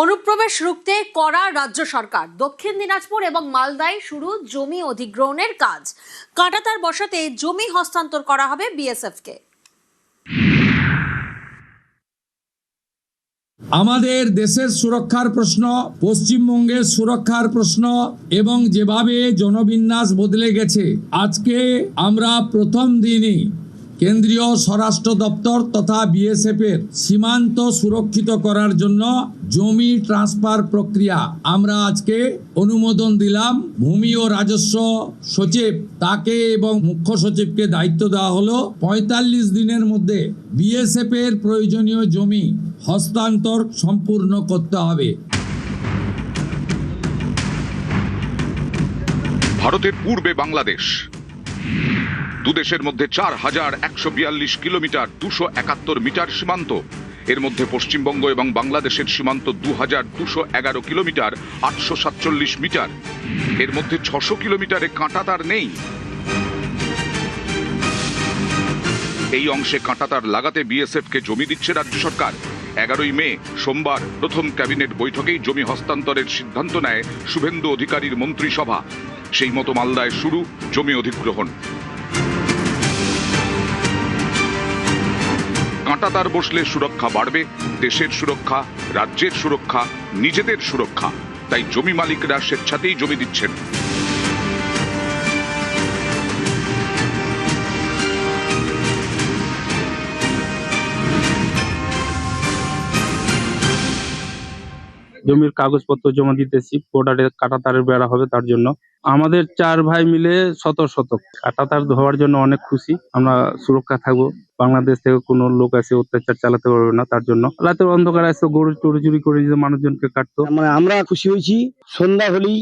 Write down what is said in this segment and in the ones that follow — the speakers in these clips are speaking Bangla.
অনুপ্রবেশ রুখতে কড়া রাজ্য সরকার। দক্ষিণ দিনাজপুর এবং মালদায় শুরু জমি অধিগ্রহণের কাজ। কাঁটাতার বসাতে জমি হস্তান্তর করা হবে বিএসএফ কে। আমাদের দেশের সুরক্ষার প্রশ্ন, পশ্চিমবঙ্গের সুরক্ষার প্রশ্ন এবং যেভাবে জনবিন্যাস বদলে গেছে, আজকে আমরা প্রথম দিনই কেন্দ্রীয় স্বরাষ্ট্র দপ্তর তথা বিএসএফ এর সীমান্ত সুরক্ষিত করার জন্য জমি ট্রান্সফার প্রক্রিয়া আমরা আজকে অনুমোদন দিলাম। ভূমি ও রাজস্ব সচিব তাকে এবং মুখ্য সচিবকে দায়িত্ব দেওয়া হলো ৪৫ দিনের মধ্যে বিএসএফ এর প্রয়োজনীয় জমি হস্তান্তর সম্পূর্ণ করতে হবে। ভারতের পূর্বে বাংলাদেশ, দুদেশের মধ্যে ৪,১৪২ কিলোমিটার ২৭১ মিটার সীমান্ত। এর মধ্যে পশ্চিমবঙ্গ এবং বাংলাদেশের সীমান্ত ২,২১১ কিলোমিটার ৮৪৭ মিটার। এর মধ্যে ৬০০ কিলোমিটারে কাঁটাতার নেই। এই অংশে কাঁটাতার লাগাতে বিএসএফ কে জমি দিচ্ছে রাজ্য সরকার। ১১ই মে সোমবার প্রথম ক্যাবিনেট বৈঠকেই জমি হস্তান্তরের সিদ্ধান্ত নেয় শুভেন্দু অধিকারীর মন্ত্রিসভা। সেই মতো মালদায় শুরু জমি অধিগ্রহণ। কাঁটাতার বসলে সুরক্ষা বাড়বে, দেশের সুরক্ষা, রাজ্যের সুরক্ষা, নিজেদের সুরক্ষা। তাই জমি মালিকরা স্বেচ্ছাতেই জমি দিচ্ছেন। জমির কাগজপত্র জমা দিতেছি, বর্ডারে কাঁটাতারের বেড়া হবে তার জন্য। আমাদের ৪ ভাই মিলে শতক কাঁটাতার ধোয়ার জন্য অনেক খুশি। আমরা সুরক্ষা থাকবো, বাংলাদেশ থেকে কোনো লোক এসে অত্যাচার চালাতে পারবে না। তার জন্য রাতের অন্ধকার এসে গরু চুরি করে যে মানুষজনকে কাটতো। মানে আমরা খুশি হয়েছি। সন্ধ্যা হলেই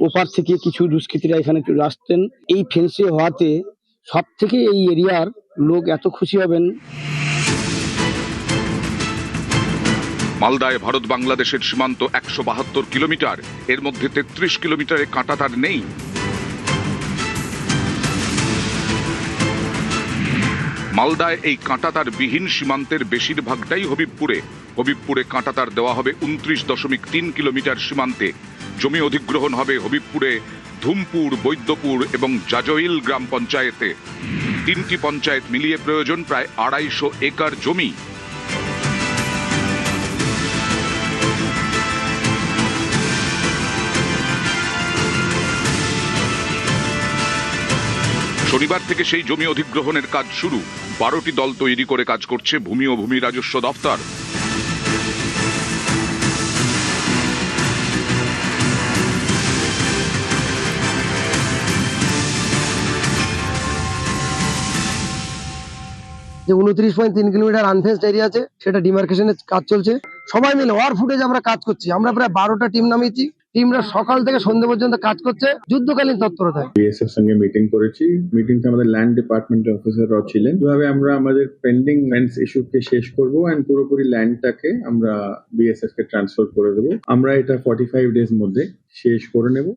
ওপার থেকে কিছু দুষ্কৃতীরা এখানে চলে আসতেন। এই ফেন্সে হওয়াতে সব থেকে এই এরিয়ার লোক এত খুশি হবেন। মালদায় ভারত বাংলাদেশের সীমান্ত ১৭২ কিলোমিটার। এর মধ্যে ৩৩ কিলোমিটারে কাঁটাতার নেই। মালদায় এই কাঁটাতার বিহীন সীমান্তের বেশিরভাগটাই হবিবপুরে কাঁটাতার দেওয়া হবে ২৯.৩ কিলোমিটার সীমান্তে। জমি অধিগ্রহণ হবে হবিবপুরে, ধুমপুর, বৈদ্যপুর এবং জাজইল গ্রাম পঞ্চায়েতে। ৩টি পঞ্চায়েত মিলিয়ে প্রয়োজন প্রায় ২৫০ একর জমি। শনিবার থেকে সেই জমি অধিগ্রহণের কাজ শুরু। ১২টি দল তৈরি করে কাজ করছে ভূমি ও ভূমি রাজস্ব দপ্তর। যে 29.3 কিলোমিটার আনফেন্সড এরিয়া আছে, সেটা ডিমার্কেশনের কাজ চলছে। সবাই মিলে ওয়ার ফুটেজ আমরা কাজ করছি। আমরা প্রায় 12টা টিম নামিয়েছি। টিমরা সকাল থেকে সন্ধ্যে পর্যন্ত কাজ করছে যুদ্ধকালীন তৎপরতায়। বিএসএফ সঙ্গে মিটিং করেছি। মিটিংতে আমাদের ল্যান্ড ডিপার্টমেন্টের অফিসাররাও ছিলেন। কিভাবে আমরা আমাদের পেন্ডিং ল্যান্ড ইস্যুকে শেষ করবো এন্ড পুরোপুরি ল্যান্ডটাকে আমরা বিএসএফ কে ট্রান্সফার করে দেবো। আমরা এটা 45 ডেজ মধ্যে শেষ করে নেব।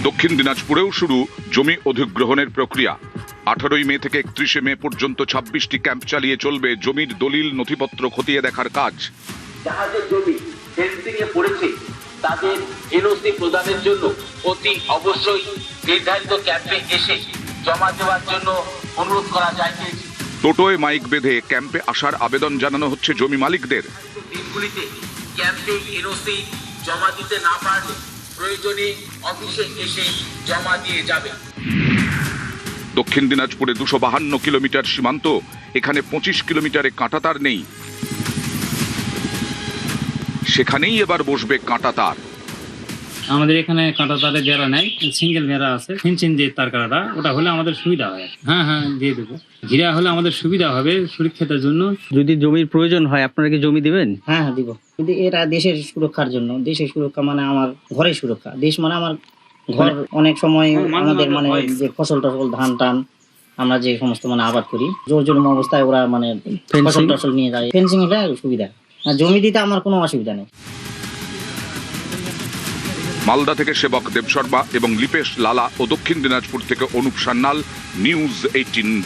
দক্ষিণ দিনাজপুরেও শুরু জমি অধিগ্রহণের প্রক্রিয়া। 18ই মে থেকে 31শে মে পর্যন্ত 26টি ক্যাম্প চালিয়ে চলবে জমির দলিল নথিপত্র খতিয়ে দেখার কাজ। যাদের জমি ফেন্সিং এ পড়েছে তাদের এনওসি প্রদানের জন্য অতি অবশ্যই নির্ধারিত ক্যাম্পে এসে জমা দেওয়ার জন্য অনুরোধ করা যায়। টোটোয় মাইক বেঁধে ক্যাম্পে আসার আবেদন জানানো হচ্ছে জমি মালিকদের। দিনগুলিতে ক্যাম্পে এনওসি জমা দিতে না পারলে প্রয়োজনে অফিসে এসে জমা দিয়ে যাবে। দক্ষিণ দিনাজপুরে ২৫২ কিলোমিটার সীমান্ত। এখানে ২৫ কিলোমিটারে কাঁটাতার নেই। সেখানেই এবার বসবে কাঁটাতার। আমাদের এখানে কাঁটাতারের বেড়া নাই, সিঙ্গেল বেড়া আছে। ফেন্সিং যে তার কাটাটা ওটা হলে আমাদের সুবিধা হয়। হ্যাঁ দিয়ে দেবো। ঘিরা হলে আমাদের সুবিধা হবে সুরক্ষার জন্য। যদি জমির প্রয়োজন হয় আপনারা কি জমি দিবেন? হ্যাঁ দিব। কিন্তু এটা দেশের সুরক্ষার জন্য। দেশের সুরক্ষা মানে আমার ঘরের সুরক্ষা। দেশ মানে আমার ঘর। অনেক সময় আমাদের মানে যে ফসল টসল ধান টান আমরা যে সমস্ত মানে আবাদ করি, জোর জন্ম অবস্থায় ওরা মানে ফসল টসল নিয়ে যায়। ফেন্সিং এটা সুবিধা। জমি দিতে আমার কোনো অসুবিধা নেই। মালদা থেকে সেবক দেব শর্মা এবং লিপেশ লালা ও দক্ষিণ দিনাজপুর থেকে অনুপ সান্যাল, নিউজ 18।